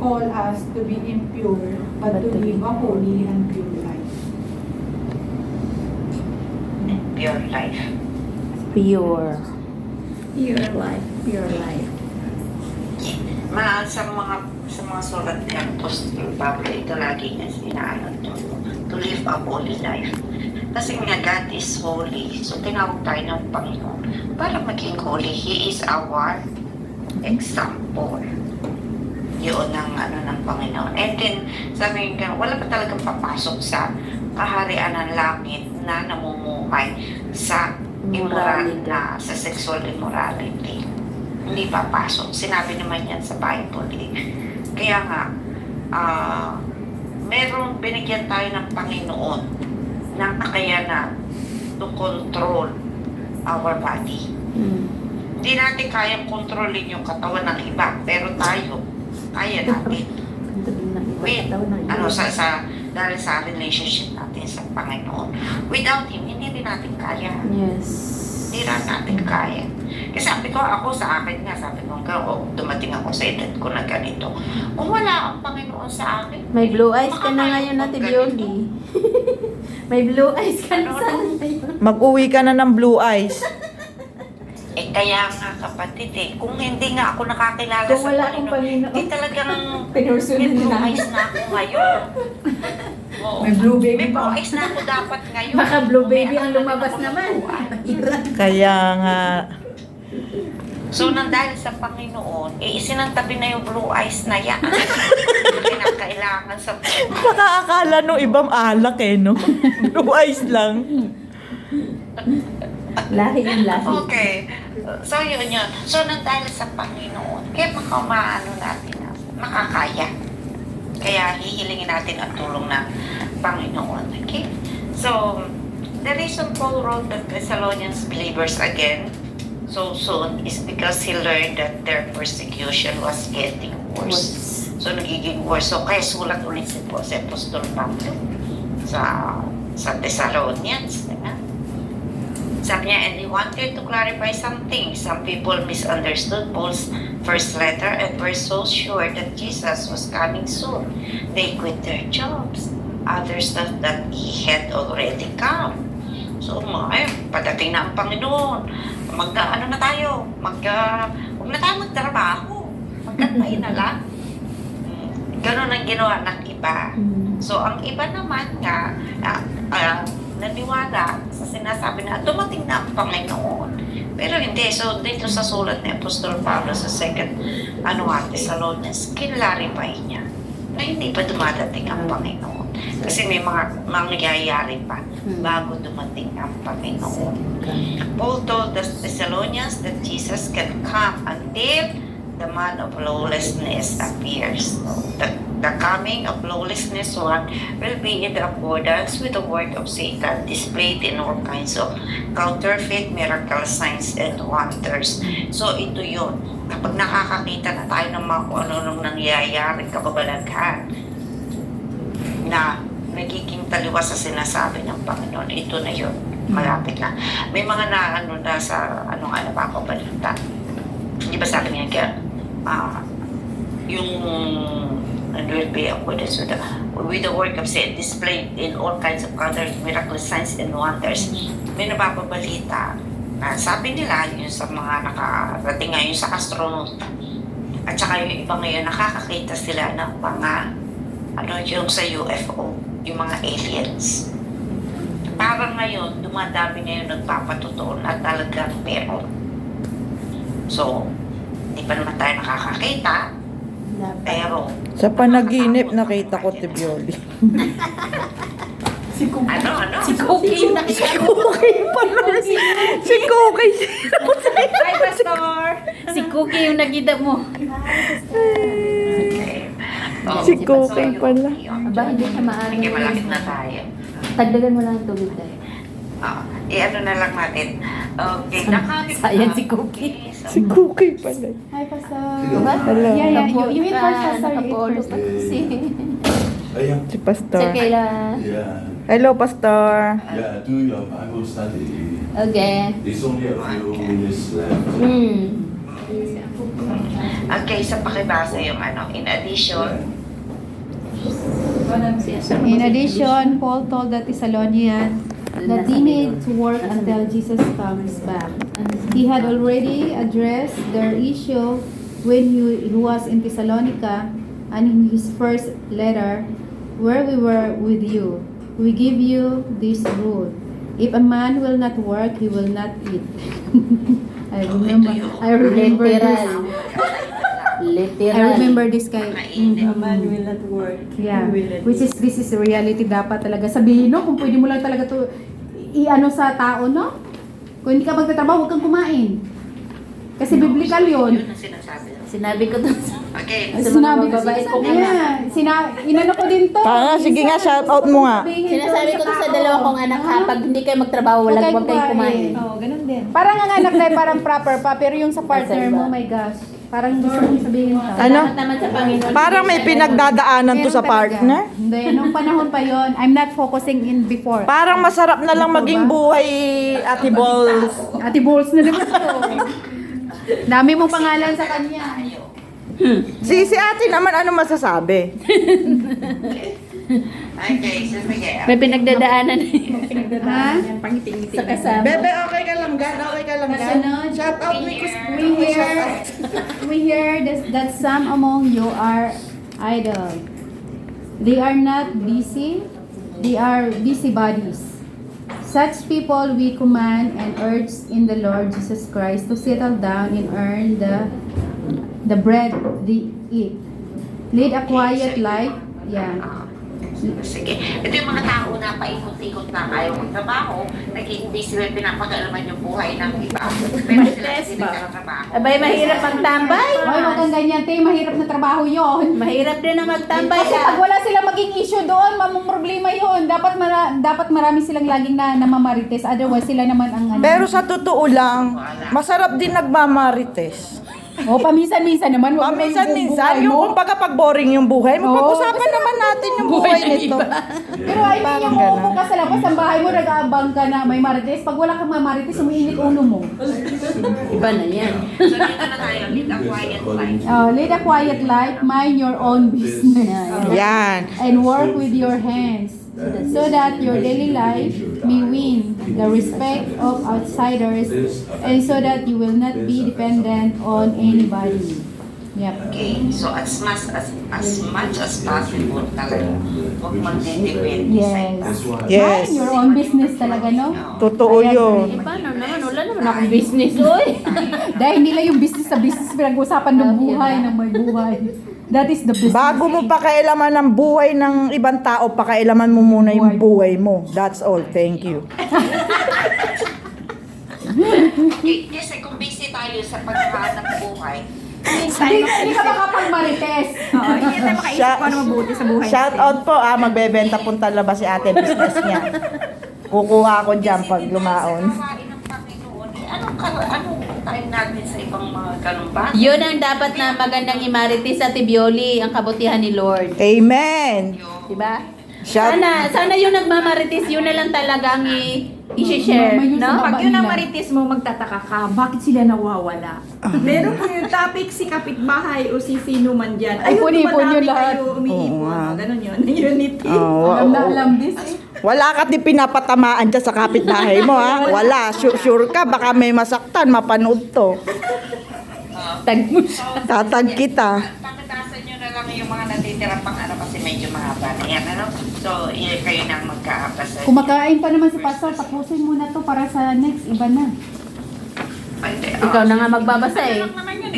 call us to be impure, but to live a holy and pure life. Pure life. Pure. Pure life, pure life. Sa mga sulat ni Apostol Pablo, ito lagi niya sinaano to live a holy life. Kasi nga God is holy. So tinawag tayo ng Panginoon para maging holy. He is our example. Yun ang ng Panginoon. And then, sabi nga, wala pa talagang papasok sa kaharian ng langit na namumuhay sa immoral na, sa sexual immorality. Hindi papasok. Sinabi naman yan sa Bible. Kaya nga, merong binigyan tayo ng Panginoon ng kakayanan to control our body. Hindi natin kayang kontrolin yung katawan ng iba, pero tayo, kaya natin. Dahil sa relationship natin sa Panginoon. Without Him, hindi rin natin kaya. Yes. Hindi rin natin kaya. Kasi sabi ko, ako sa akin nga, sabi ko, dumating ako sa edad ko na ganito. Kung wala ang Panginoon sa akin, May blue eyes ka na ngayon, Ate Bioli. May blue eyes ka na sana ngayon. Mag-uwi ka na ng blue eyes. Kaya nga kapatid kung hindi nga ako nakakilala Kung sa wala akong Panginoon, hindi talagang pinursunan may blue na. eyes na ako ngayon. Oo. May blue baby May blue pa. eyes na ako dapat ngayon. Baka blue baby ang lumabas naman. Kaya nga, So, nang dahil sa Panginoon, isinantabi na yung blue eyes na yan. Kailangan sa buhay. nakakakala nung ibang alak no? Blue eyes lang. Lahi yung lahi. Okay. So, yun yun. So, nang dahil sa Panginoon, kaya makamaano natin na makakaya. Kaya hihilingin natin ang tulong ng Panginoon. Okay? So, the reason Paul wrote the Thessalonians believers again so soon is because he learned that their persecution was getting worse. So, nagiging worse. So, kaya sulat ulit si Apostol Pablo sa Thessalonians. Diba? Sabi niya, and he wanted to clarify something. Some people misunderstood Paul's first letter and were so sure that Jesus was coming soon. They quit their jobs. Others thought that he had already come. So, padating na ang Panginoon. Huwag na tayo magtrabaho. Magkantay na lang. Ganon ang ginawa ng iba. So, ang iba naman nga, naniwala sa sinasabi na dumating na ang Panginoon. Pero hindi. So, dito sa sulat ni Apostol Pablo sa 2 Thessalonians, kinlarify niya na hindi pa dumadating ang Panginoon. Kasi may mga mangyayari pa bago dumating ang Panginoon. Paul told the Thessalonians that Jesus can come until the man of lawlessness appears. The coming of lawlessness one will be in accordance with the work of Satan displayed in all kinds of counterfeit miracle signs and wonders. So ito yun. Kapag nakakakita na tayo ng mga kung ano nangyayari kababalaghan na nagiging taliwas sa sinasabi ng Panginoon, ito na yun. Malapit na. May mga sa napapabalita. Di ba sabi niya yung will be accordance with the work of Satan displayed in all kinds of other miraculous signs and wonders. May napapabalita na sabi nila yun sa mga nakarating ngayon sa astronaut at saka yung iba ngayon nakakakita sila ng mga yung sa UFO, yung mga aliens. Parang ngayon, dumadami ngayon nagpapatotoo na talagang meron. So, hindi pa naman tayo nakakakita, pero Sa panaginip, nakita ko Tibioli. Si Kuko. Si Cookie yung nakita Si Cookie pala. Si Cookie. Hi, Pastor! Si Cookie yung nakita mo. okay. Si Cookie pala. Aba, hindi siya maaari. Sige, malapit na tayo. Tagdagan mo lang ang tubig tayo. Ano na lang natin. Okay, Sayang si Cookie. Si Cookie pala. Hi, Pastor! Diba? Hello. Yeah, you eat first, Pastor. You eat Nakapolo first. pa si... Ayan. Si Pastor. Sa kaila. Yeah. Hello, Pastor. Yeah, do your Bible study. Okay. It's only a few minutes left. Okay, sa pakibasa yung ano, in addition, In addition, Paul told the Thessalonians that they need to work until Jesus comes back. He had already addressed their issue when he was in Thessalonica, and in his first letter, where we were with you, we give you this rule: if a man will not work, he will not eat. I remember this. I remember this kay A man will not work. Yeah, He will not which is this is reality dapat talaga sabihin, no? Kung pwede mo lang talaga to i-ano sa tao, no? Kung hindi ka magtatrabaho, huwag kang kumain. Kasi biblical yun. yun ang sinasabi. Sinabi ko to. Okay, Ay, Sa mga sinabi ko babae sa ko yeah, inano ko din to. Tanga, sige nga, shout out mo nga. Sinasabi ko to sa dalawa kong anak ha, pag hindi kayo magtrabaho, Huwag huwag kayong kumain. Oo, ganun din. Parang ang anak na parang proper pa, pero yung sa partner mo, my gosh. Parang gusto mong sabihin ka. Ano? Salamat naman sa Panginoon. Parang may pinagdadaanan to Meron sa talaga. partner. Hindi, nung panahon pa yon, I'm not focusing in before. Parang masarap na lang maging buhay, Ate Balls. Ate Balls na naman to. Dami mong pangalan sa kanya. Si ate naman, ano masasabi? okay, so sige. May pinagdadaanan. Ha? Sa kasama. Bebe, okay ka lang gan? Okay ka lang gan? Kasunod, Shout out mo we hear that some among you are idle. They are not busy. They are busybodies. Such people we command and urge in the Lord Jesus Christ to settle down and earn the bread they eat. Lead a quiet life. Yeah. Sige. Ito yung mga tao na paikot-ikot na ayaw magtrabaho, naging hindi sila pinapagalaman yung buhay ng iba. Pero sila hindi nagtatrabaho. Abay, mahirap magtambay. Hoy, wag kang ganyan, te. Mahirap na trabaho yon. Mahirap din na magtambay Kasi pag ka. wala silang maging issue doon, problema yun. Dapat marami silang laging namamarites. Otherwise, sila naman ang ano. Pero sa totoo lang, masarap din nagmamarites. Paminsan-minsan naman. Wag mo yung Paminsan-minsan, buhay yung mo. kumbaga pag boring yung buhay, Oo, pag-usapan naman natin yung buhay nito. Pero I mean, yung Parang uupo ka sa labas ng bahay mo, nag-aabang ka na may marites. Pag wala kang mamarites, umiinit ulo mo. Iba na yan. So dito na tayo, lead a quiet life. Lead a quiet life, mind your own business. Yan. And work with your hands, so that your daily life may win the respect of outsiders, and so that you will not be dependent on anybody. Yep. Okay, so as much as possible talaga, huwag magdidepend sa Yes. iba. Yes. Mind your own business talaga, no? Totoo I agree. yun. Eh, paano naman? Wala naman akong business, oy. Dahil hindi lang yung business sa business, pinag-usapan ng buhay, ng may buhay. That is the business. Bago mo pakailaman ng buhay ng ibang tao, pakailaman mo muna yung buhay mo. That's all. Thank you. Okay, kasi kung busy tayo sa paghahanap buhay, Hindi ka makapag-marites. Oo, hindi tayo makaisip kung ano mabuti sa buhay. Shout out po, magbebenta punta labas si ate business niya. Kukuha ako dyan pag lumaon. Kawain ng Panginoon, anong time natin sa ibang mga ganun ba? Yun ang dapat na magandang imarites sa Tibioli, ang kabutihan ni Lord. Amen. Diba? Shout Sana yung nagmamarites, yun na lang talaga ang i-share, May no? Pag yun ang marites mo, magtataka ka, bakit sila nawawala? Pero kung yung topic si kapitbahay o si sino man dyan, ayun, Ipon-ipon yun dumadami lahat. kayo, umiipon. Oo nga. Ganun yun, unity. Alam na alam this eh. Wala ka din pinapatamaan dyan sa kapitbahay mo, ha? Wala. Sure ka, baka may masaktan, mapanood to. Tag mo Tatag kita. Pagkatasan nyo na lang yung mga natitira pang ano kasi medyo mahaba na yan, ano? So, kayo nang magkaabas. Kumakain pa naman si Pastor, tapusin mo na to para sa next, iba na. Ikaw na nga magbabasa eh.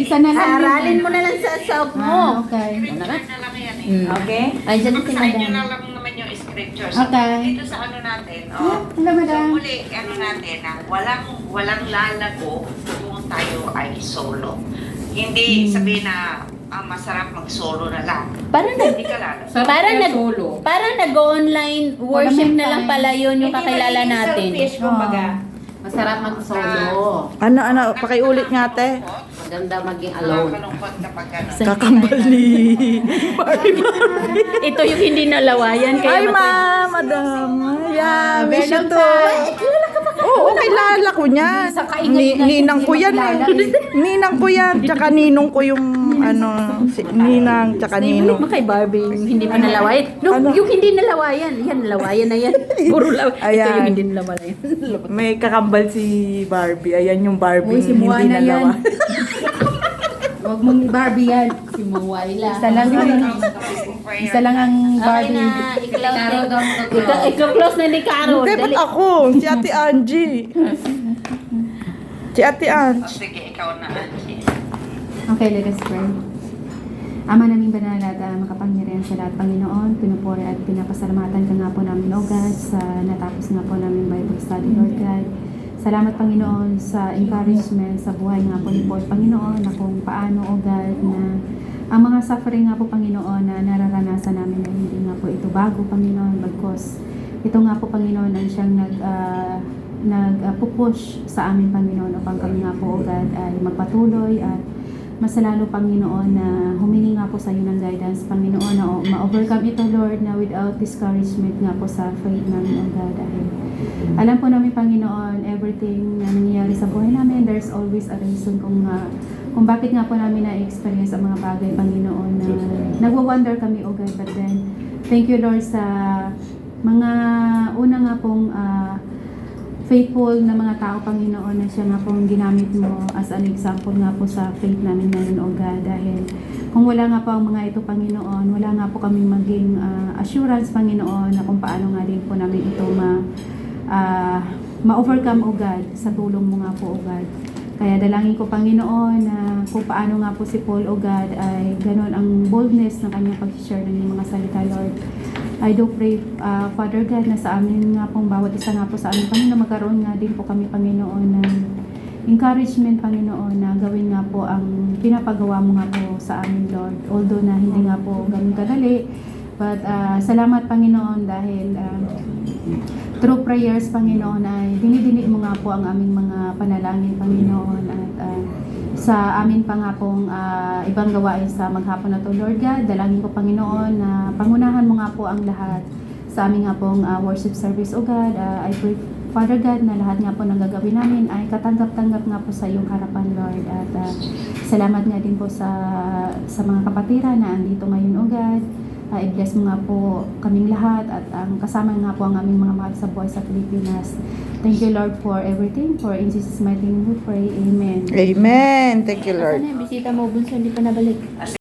Isa na lang. Aralin mo na lang sa self mo. Okay. Scripture na lang yan eh. Okay? Andiyan na si Basahin nyo na Madam. lang naman yung scripture. Okay. Dito sa ano natin, Hello, madam. So muli, ano natin, walang lalago kung tayo ay solo. Hindi sabihin na masarap mag-solo na lang. Parang Hindi ka lalago. parang nag-online worship na lang pala yun yung kakilala natin. Selfish, kumbaga. Masarap mag-solo. Ano, pakiulit nga, te. Maganda maging alone. Nakakalungkot kapag gano'n. Kakambal ni Ito yung hindi nalawayan. Kaya Ay, ma, madam. Yeah, miss you Welcome to. sa- Oo, kilala ko niyan. Sa kaingay na Ninang hindi ko yan makilala eh. Ninang ko yan. Tsaka ninong ko yung ninang tsaka ninong. Kay Barbie, yung hindi pa nalawayan. No, Ano? yung hindi nalawayan. Yan, nalawayan na yan. Puro law. Ito Ayan. yung hindi nalawayan. May kakambal si Barbie. Ayan yung Barbie Uy, si hindi Moana yan. nalawa. Huwag mong Barbie yan. Si Mawayla. Isa lang ang Okay Barbie. na, Karo daw mo i-close na ni Caro. Hindi, ba't ako? Si Ate Angie. Si Ate Angie. Sige, ikaw na, Angie. Okay, let us pray. Ama naming banal at makapangyarihan sa lahat, Panginoon, pinupuri at pinapasalamatan ka nga po namin, O God, sa natapos nga po namin Bible study, Lord God. Salamat, Panginoon, sa encouragement sa buhay nga po ni Paul, Panginoon, na kung paano, O God, na ang mga suffering nga po, Panginoon, na nararanasan namin na hindi nga po ito bago, Panginoon, bagkos ito nga po, Panginoon, ang siyang nagpupush sa amin, Panginoon, upang kami nga po, O God, ay magpatuloy at mas lalo, Panginoon, na humingi nga po sa iyo ng guidance, Panginoon, na ma-overcome ito, Lord, na without discouragement nga po sa faith namin, O God, dahil alam po namin, Panginoon, everything na nangyayari sa buhay namin, there's always a reason kung bakit nga po namin na-experience ang mga bagay, Panginoon, na nagwa-wonder kami, O God, but then, thank you, Lord, sa mga una nga pong faithful na mga tao, Panginoon, na siya nga pong ginamit mo as an example nga po sa faith namin ngayon, O God, dahil kung wala nga po ang mga ito, Panginoon, wala nga po kaming maging assurance, Panginoon, na kung paano nga din po namin ito ma-overcome, O God, sa tulong mo nga po, O God. Kaya dalangin ko, Panginoon, na kung paano nga po si Paul, O God, ay ganoon ang boldness ng kanyang pag-share ng iyong mga salita, Lord. I do pray, Father God, na sa amin nga pong bawat isa nga po sa amin, Panginoon, magkaroon nga din po kami, Panginoon, ng encouragement, Panginoon, na gawin nga po ang pinapagawa mo nga po sa amin, Lord. Although na hindi nga po ganun kadali, but salamat, Panginoon, dahil through prayers, Panginoon, ay dinidinig mo nga po ang aming mga panalangin, Panginoon, at sa amin pa nga pong ibang gawain sa maghapon na to, Lord God. Dalangin ko, Panginoon, na pangunahan mo nga po ang lahat sa amin nga pong worship service, O God. I pray, Father God, na lahat nga po ng gagawin namin ay katanggap-tanggap nga po sa iyong harapan, Lord. At salamat nga din po sa mga kapatira na andito ngayon, O God. I-bless mo nga po kaming lahat at ang kasama nga po ang aming mga mahal sa buhay sa Pilipinas. Thank you, Lord, for everything. For in Jesus' mighty name we pray. Amen. Amen. Thank you, Lord. Bisita mo, bunso, hindi pa nabalik.